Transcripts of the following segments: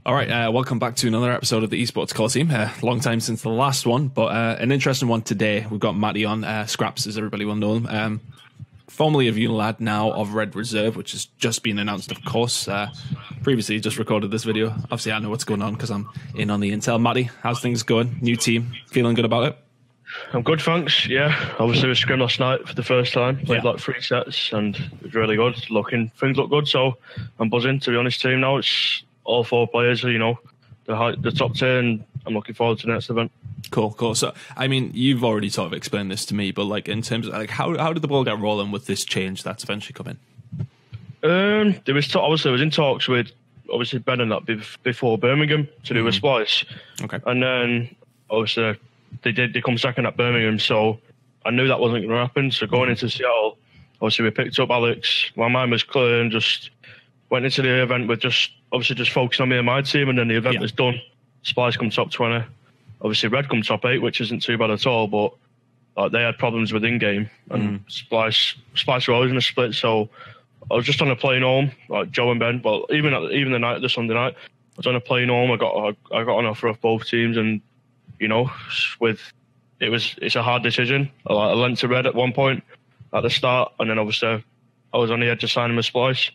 All right, welcome back to another episode of the Esports Colosseum. Long time since the last one, but an interesting one today. We've got Matty on, Skrapz, as everybody will know him. Formerly of Unilad, now of Red Reserve, which has just been announced, of course. Previously, just recorded this video. Obviously, I know what's going on because I'm in on the intel. Matty, how's things going? New team, feeling good about it? I'm good, thanks. Yeah, obviously we scrimmed last night for the first time. Played like 3 sets, and it was really good. Things look good, so I'm buzzing. To be honest, team now it's all 4 players. You know, the top 10. I'm looking forward to the next event. Cool. So, I mean, you've already sort of explained this to me, but like in terms of like how did the ball get rolling with this change that's eventually come in? There was obviously I was in talks with obviously Ben and that before Birmingham to do a splice. Okay, and then obviously they come second at Birmingham, so I knew that wasn't going to happen. So going into Seattle, obviously we picked up Alex. My mind was clear and just went into the event with just focusing on me and my team, and then the event was done. Splice come top 20. Obviously, Red come top 8, which isn't too bad at all, but they had problems with in-game, and Splice were always in a split, so I was just on a plane home, like Joe and Ben, but even the Sunday night, I was on a plane home, I got an offer off both teams, and, you know, it's a hard decision. I lent to Red at one point at the start, and then obviously I was on the edge of signing with Splice,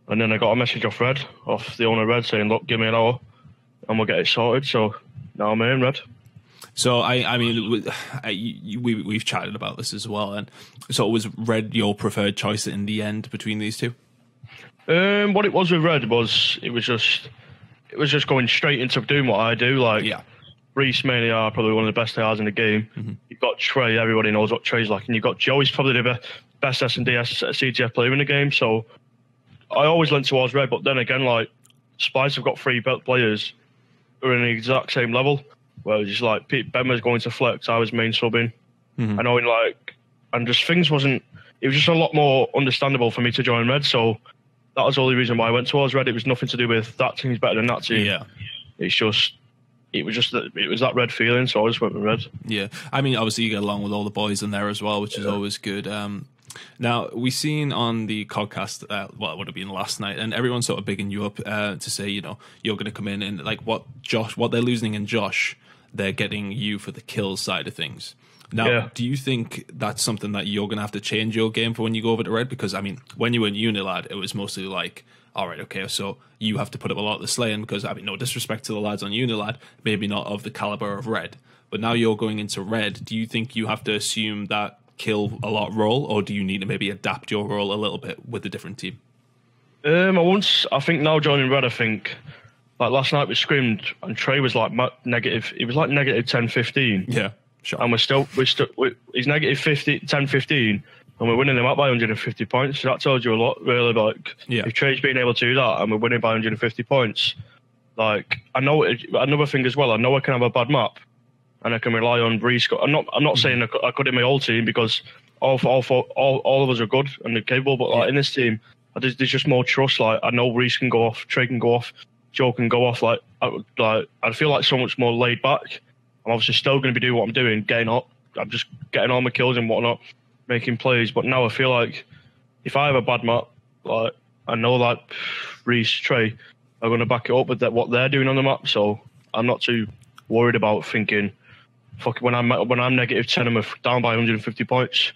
and then I got a message off the owner of Red, saying, look, give me an hour, and we'll get it sorted, so now I'm in Red. So I mean, we've chatted about this as well, and so was Red your preferred choice in the end between these two? What it was with Red was it was just going straight into doing what I do. Like Reese mainly are probably one of the best ARs in the game. Mm-hmm. You've got Trey, everybody knows what Trey's like, and you've got Joe. He's probably the best S&D CTF player in the game. So I always leant towards Red, but then again, like Spice have got 3 players who are in the exact same level. Where it was just like Ben was going to flex, I was main subbing. Mm-hmm. I know, and just things wasn't. It was just a lot more understandable for me to join Red. So that was the only reason why I went towards Red. It was nothing to do with that team's better than that team. Yeah, it was that Red feeling. So I just went with Red. Yeah, I mean, obviously you get along with all the boys in there as well, which is always good. Now, we seen on the podcast, well, it would have been last night, and everyone's sort of bigging you up to say, you know, you're going to come in and like what they're losing in Josh, they're getting you for the kills side of things. Now, do you think that's something that you're going to have to change your game for when you go over to Red? Because, I mean, when you were in Unilad, it was mostly like, all right, okay, so you have to put up a lot of the slaying because, I mean, no disrespect to the lads on Unilad, maybe not of the caliber of Red. But now you're going into Red, do you think you have to assume that kill a lot role, or do you need to maybe adapt your role a little bit with a different team? I think now joining Red, I think, like last night we scrimmed and Trey was like negative. It was like negative 10, 15. Yeah, sure. And he's negative 10, 15, and we're winning them up by 150 points. So that tells you a lot, really. Like, if Trey's being able to do that and we're winning by 150 points, like I know another thing as well. I know I can have a bad map, and I can rely on Reese. I'm not saying I could in my old team because all of us are good and they're capable, but like in this team, there's just more trust. Like I know Reese can go off, Trey can go off, Joe can go off. Like I feel like so much more laid back. I'm obviously still going to be doing what I'm doing, getting up. I'm just getting all my kills and whatnot, making plays. But now I feel like if I have a bad map, like I know that Reese, Trey are going to back it up with what they're doing on the map. So I'm not too worried about thinking, fuck, when I'm negative 10 and we're down by 150 points,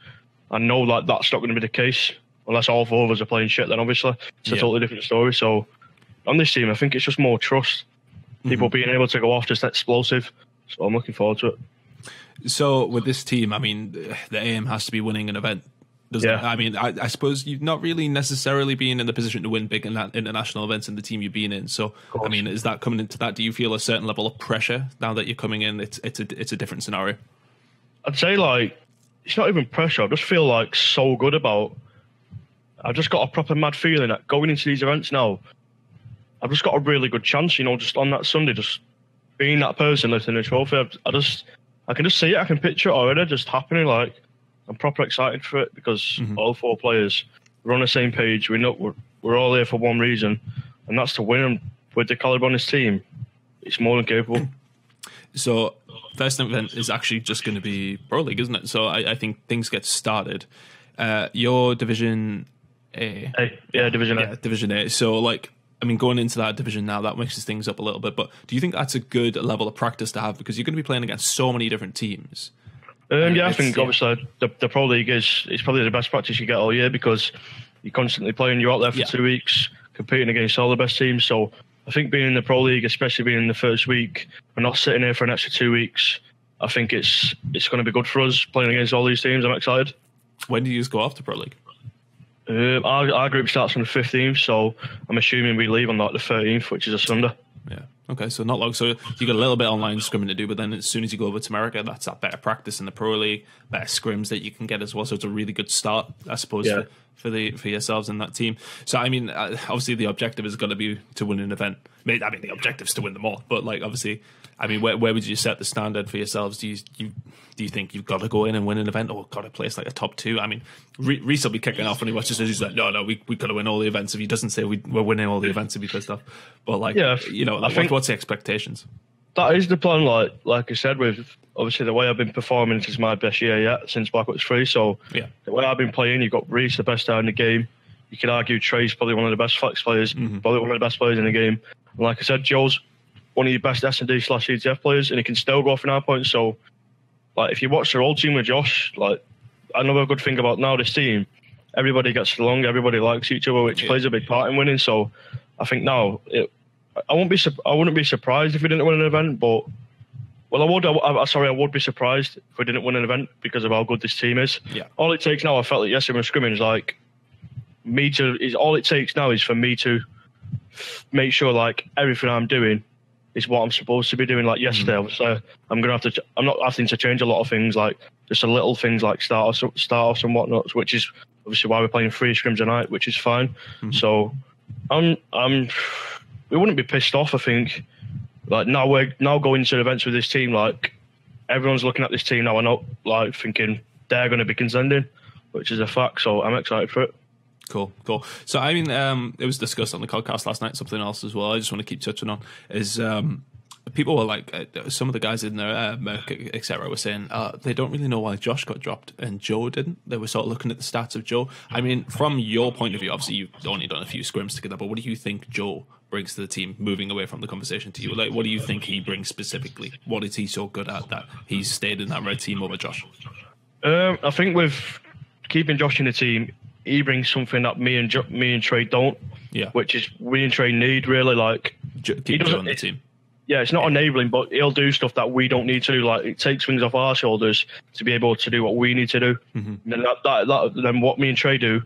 I know that that's not going to be the case unless all 4 of us are playing shit. Then obviously it's a totally different story. So on this team, I think it's just more trust. People being able to go off just explosive. So I'm looking forward to it. So with this team, I mean, the aim has to be winning an event. I mean, I suppose you've not really necessarily been in the position to win big international events in the team you've been in. So, I mean, is that coming into that? Do you feel a certain level of pressure now that you're coming in? It's a different scenario. I'd say like it's not even pressure. I just feel like so good about. I've just got a proper mad feeling that going into these events now, I've just got a really good chance. You know, just on that Sunday, just being that person lifting the trophy. I can just see it. I can picture it already, just happening. Like. I'm proper excited for it because all 4 players we're on the same page. We know we're all here for one reason, and that's to win. And with the caliber on this team, it's more than capable. So, first event is actually just going to be Pro League, isn't it? So, I think things get started. Your Division A. Yeah, Division A. Yeah, Division A. So, like, I mean, going into that division now, that mixes things up a little bit. But do you think that's a good level of practice to have? Because you're going to be playing against so many different teams. I think obviously the Pro League is probably the best practice you get all year, because you're constantly playing. You're out there for 2 weeks competing against all the best teams. So I think being in the Pro League, especially being in the first week and not sitting here for an extra 2 weeks, I think it's going to be good for us playing against all these teams. I'm excited. When do you go off to Pro League? Our group starts on the 15th, so I'm assuming we leave on like the 13th, which is a Sunday. Yeah. Okay, so not long. So you got a little bit online scrimming to do, but then as soon as you go over to America, that's that better practice in the Pro League, better scrims that you can get as well. So it's a really good start, I suppose, for yourselves and that team. So I mean, obviously the objective is going to be to win an event. I mean, the objective is to win them all, but like obviously, I mean, where would you set the standard for yourselves? Do you think you've got to go in and win an event, or got to place like a top 2? I mean, Reese will be kicking off when he watches this. He's like, no, we got to win all the events. If he doesn't say we're winning all the events, he'll be pissed off. But like, what's the expectations? That is the plan. Like I said, with obviously the way I've been performing, this is my best year yet since Black Ops 3. So the way I've been playing, you've got Reese, the best guy in the game. You could argue Trey's probably one of the best flex players, probably one of the best players in the game. And like I said, Joe's one of your best S&D/CTF players, and he can still go off in our points. So, like, if you watch the old team with Josh, like, another good thing about now this team, everybody gets along, everybody likes each other, which plays a big part in winning. So, I think now I wouldn't be surprised if we didn't win an event, but I would be surprised if we didn't win an event because of how good this team is. Yeah. All it takes now, I felt like yesterday when scrimmage, like all it takes now is for me to make sure like everything I'm doing is what I'm supposed to be doing. Like yesterday, obviously, I'm not having to change a lot of things, like just a little things like start-offs and whatnot, which is obviously why we're playing 3 scrims a night, which is fine. So we wouldn't be pissed off. I think like now going to events with this team, like everyone's looking at this team now and not like thinking they're going to be contending, which is a fact. So I'm excited for it. Cool. So, I mean, it was discussed on the podcast last night, something else as well I just want to keep touching on, is people were like, some of the guys in there, Merc, etc., were saying they don't really know why Josh got dropped and Joe didn't. They were sort of looking at the stats of Joe. I mean, from your point of view, obviously you've only done a few scrims together, but what do you think Joe brings to the team, moving away from the conversation to you? Like, what do you think he brings specifically? What is he so good at that he's stayed in that red team over Josh? I think with keeping Josh in the team, he brings something that me and Trey don't. Yeah. Which is we and Trey need really, like keep Joe on the team. Yeah, it's not enabling, but he'll do stuff that we don't need to do. Like it takes things off our shoulders to be able to do what we need to do. And then then what me and Trey do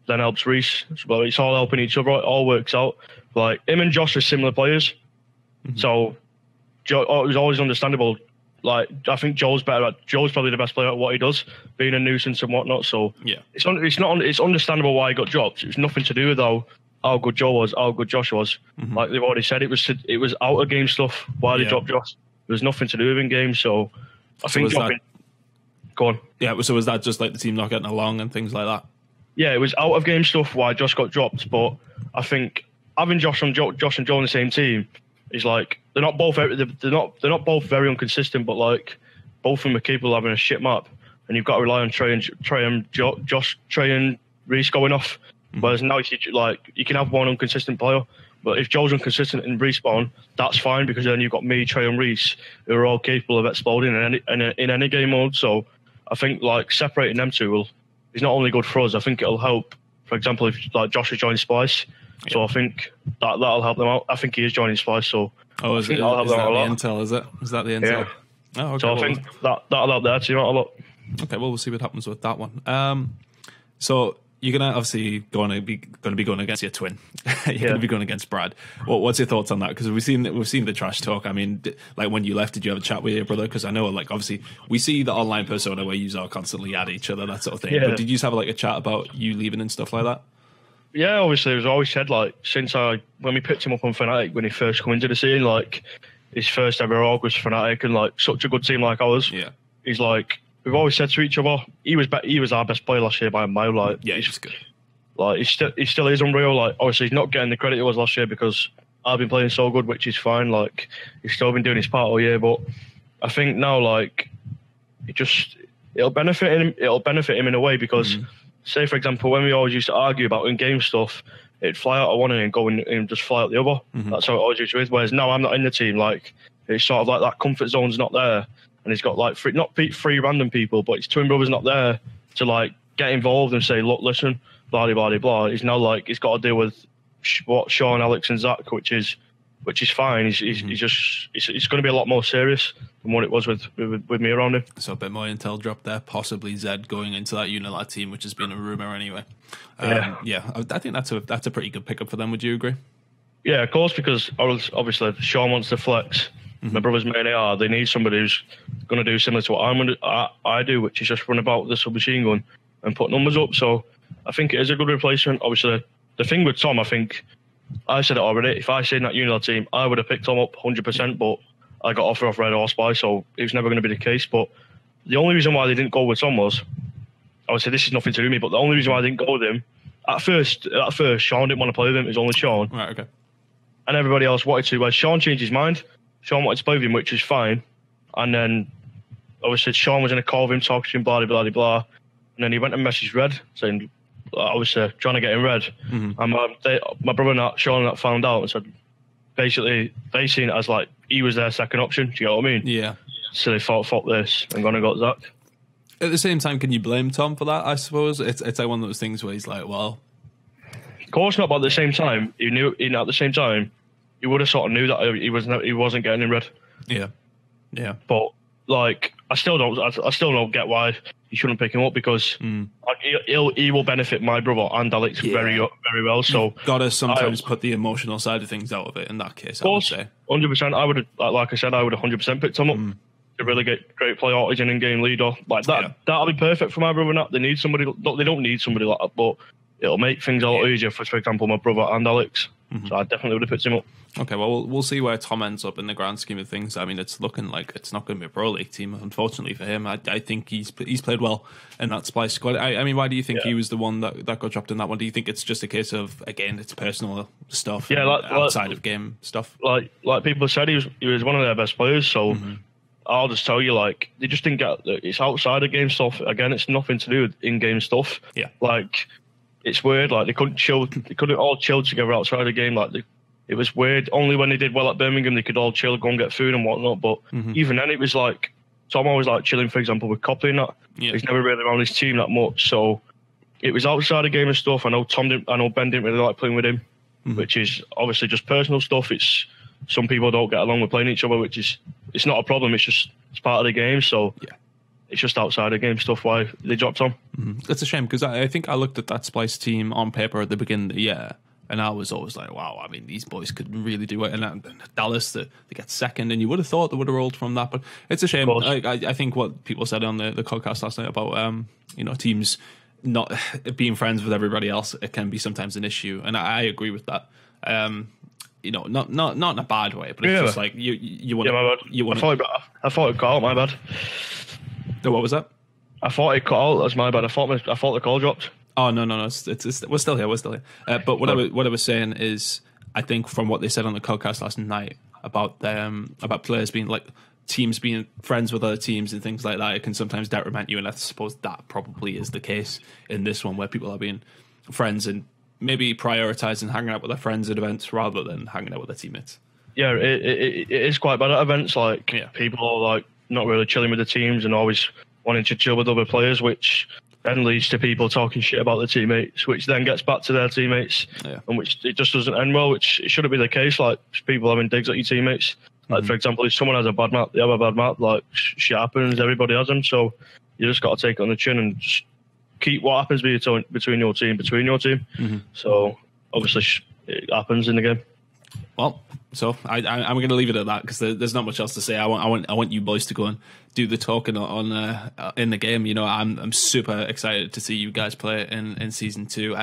then helps Reese. So it's all helping each other. It all works out. Like him and Josh are similar players, so Joe, it was always understandable. Like I think Joe's probably the best player at what he does, being a nuisance and whatnot. So yeah, it's understandable why he got dropped. It's nothing to do with how good Joe was, how good Josh was. Like they've already said, it was out of game stuff why they dropped Josh. There was nothing to do with in game. So I think go on. Yeah, so was that just like the team not getting along and things like that? Yeah, it was out of game stuff why Josh got dropped. But I think having Josh and Joe on the same team is like they're not both very inconsistent, but like both of them are capable of having a shit map, and you've got to rely on Trey and Reese going off. Whereas now you can have one inconsistent player, but if Joe's inconsistent in respawn, that's fine because then you've got me, Trey, and Reese who are all capable of exploding in any game mode. So I think like separating them two is not only good for us. I think it'll help. For example, if like Josh is joining Splice, so I think that'll help them out. I think he is joining Splice, so is that the intel? Is that the intel? Yeah. Oh, okay. So I think that'll help their team out a lot. Okay, well we'll see what happens with that one. So you're gonna obviously going to be going against your twin. You're gonna be going against Brad. What's your thoughts on that? Because we've seen the trash talk. I mean, like when you left, did you have a chat with your brother? Because I know, like obviously we see the online persona where you are constantly at each other, that sort of thing. Yeah. But did you just have like a chat about you leaving and stuff like that? Yeah, obviously, it was always said, like, when we picked him up on Fnatic, when he first come into the scene, like, his first ever org was Fnatic, and, like, such a good team like ours. Yeah. He's like, we've always said to each other, he was our best player last year by a mile, like. Yeah, he's good. Like, he still is unreal, like, obviously, he's not getting the credit he was last year because I've been playing so good, which is fine, like, he's still been doing his part all year, but I think now, like, it'll benefit him in a way because... Say, for example, when we always used to argue about in-game stuff, it'd fly out of one and go in and just fly out the other. That's how it always used to be. Whereas now I'm not in the team, like it's sort of like that comfort zone's not there, and he's got like three random people, but his twin brother's not there to like get involved and say, look, listen, blah blah blah blah. He's now like he's got to deal with what Sean, Alex, and Zach, which is fine. He's just it's going to be a lot more serious than what it was with me around him. So a bit more intel drop there, possibly Zed going into that Unilad team, which has been a rumor anyway. I think that's a pretty good pickup for them. Would you agree? Yeah, of course, because obviously Sean wants to flex. My brother's main AR. They need somebody who's going to do similar to what I do, which is just run about with the submachine gun and put numbers up. So I think it is a good replacement. Obviously, the thing with Tom, I think I said it already. If I stayed in that Unilad team, I would have picked Tom up 100%, but I got offer off Red Horse by, so it was never going to be the case. But the only reason why they didn't go with Tom was, I would say this is nothing to do with me, but the only reason why I didn't go with him, at first, Sean didn't want to play with him. It was only Sean. Right, okay. And everybody else wanted to. Well, Sean changed his mind. Sean wanted to play with him, which is fine. And then, obviously, Sean was in a call with him, talking to him, blah, blah, blah, blah. And then he went and messaged Red, saying, obviously, trying to get him Red. And my brother and Sean that found out and said, basically, they seen it as like, he was their second option. Do you know what I mean? Yeah. So they thought, fuck this, and gone and got Zach. At the same time, can you blame Tom for that, I suppose? It's like one of those things where he's like, well... Of course not, but at the same time, he knew, at the same time, he would have sort of knew that he wasn't getting him Red. Yeah. Yeah. But, like, I still don't get why you shouldn't pick him up, because like, he will benefit my brother and Alex very well. So you've got to sometimes put the emotional side of things out of it. In that case, of course, I would say 100%. I would, like I said, I would 100% picked him up to really get great play out as an in-game leader like that. Yeah. That'll be perfect for my brother. Now they need somebody. They don't need somebody like that, but it'll make things a lot easier for example, my brother and Alex. So I definitely would have picked him up. Okay, well, we'll see where Tom ends up in the grand scheme of things. I mean, it's looking like it's not going to be a Pro League team, unfortunately for him. I think he's played well in that Splice squad. I mean, why do you think he was the one that got dropped in that one? Do you think it's just a case of, again, it's personal stuff, outside of game stuff? Like people said, he was one of their best players, so I'll just tell you, like, they just didn't get, it's outside of game stuff. Again, it's nothing to do with in-game stuff. Yeah. Like, it's weird, like, they couldn't all chill together outside the game, like, it was weird. Only when they did well at Birmingham, they could all chill, go and get food and whatnot. But even then, it was like, Tom always like chilling, for example, with Copley and that. Yeah. He's never really around his team that much. So it was outside the game and stuff. I know Ben didn't really like playing with him, which is obviously just personal stuff. It's some people don't get along with playing each other, which is, it's not a problem. It's part of the game. So it's just outside the game stuff why they dropped Tom. It's a shame because I think I looked at that Splice team on paper at the beginning of the year. And I was always like, wow, I mean, these boys could really do it. And Dallas, they get second, and you would have thought they would have rolled from that. But it's a shame. I think what people said on the podcast last night about, teams not being friends with everybody else, it can be sometimes an issue. And I agree with that. Not in a bad way, but it's just like you want to. Yeah, my bad. I thought it cut out, my bad. What was that? I thought it cut out, that's my bad. I thought the call dropped. Oh no! It's we're still here. But what I was saying is, I think from what they said on the podcast last night about players being like teams being friends with other teams and things like that, it can sometimes detriment you. And I suppose that probably is the case in this one, where people are being friends and maybe prioritizing hanging out with their friends at events rather than hanging out with their teammates. Yeah, it is quite bad at events. Like people are like not really chilling with the teams and always wanting to chill with other players, which then leads to people talking shit about their teammates, which then gets back to their teammates, and which it just doesn't end well, which it shouldn't be the case. Like, people having digs at your teammates. Like, for example, if someone has a bad map, they have a bad map, like, shit happens, everybody has them, so you just got to take it on the chin and just keep what happens between your team. So, obviously, it happens in the game. Well, so I'm going to leave it at that because there's not much else to say. I want you boys to go and do the talking on in the game. You know, I'm super excited to see you guys play in season 2.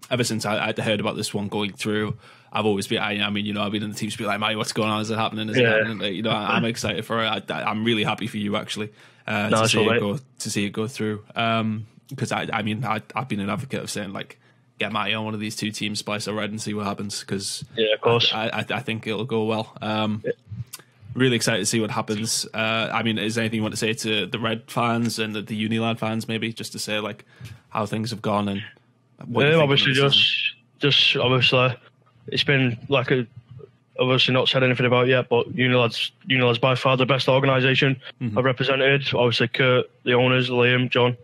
Ever since I heard about this one going through, I've always been. I've been in the teams, be like, "Mate, what's going on? Is it happening? Is it happening?" You know, I'm excited for it. I'm really happy for you actually to see it go through. Because I've been an advocate of saying like, get Matty on one of these two teams, Splice or Red, and see what happens. Because of course, I think it'll go well. Really excited to see what happens. Is there anything you want to say to the Red fans and the Unilad fans, maybe just to say like how things have gone and what obviously just obviously it's been like obviously not said anything about it yet, but Unilad's by far the best organisation I've represented. Obviously Kurt, the owners, Liam, John,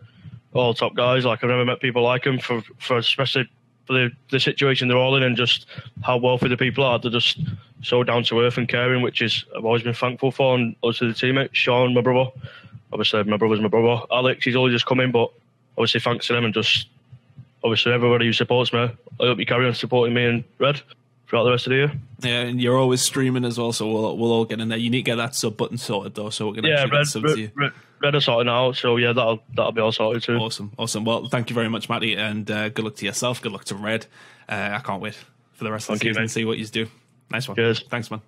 all top guys. Like I've never met people like them for especially for the situation they're all in and just how wealthy the people are. They're just so down to earth and caring, which is I've always been thankful for. And also the teammates, Sean, my brother. Obviously my brother's my brother. Alex, he's only just come in, but obviously thanks to them and just obviously everybody who supports me. I hope you carry on supporting me and Red throughout the rest of the year. Yeah, and you're always streaming as well, so we'll all get in there. You need to get that sub button sorted though, so we're gonna get subs to you. Red are sorting out, so yeah, that'll be all sorted too. Awesome. Well, thank you very much, Matty, and good luck to yourself. Good luck to Red. I can't wait for the rest of the season and see what you do. Nice one. Cheers. Thanks, man.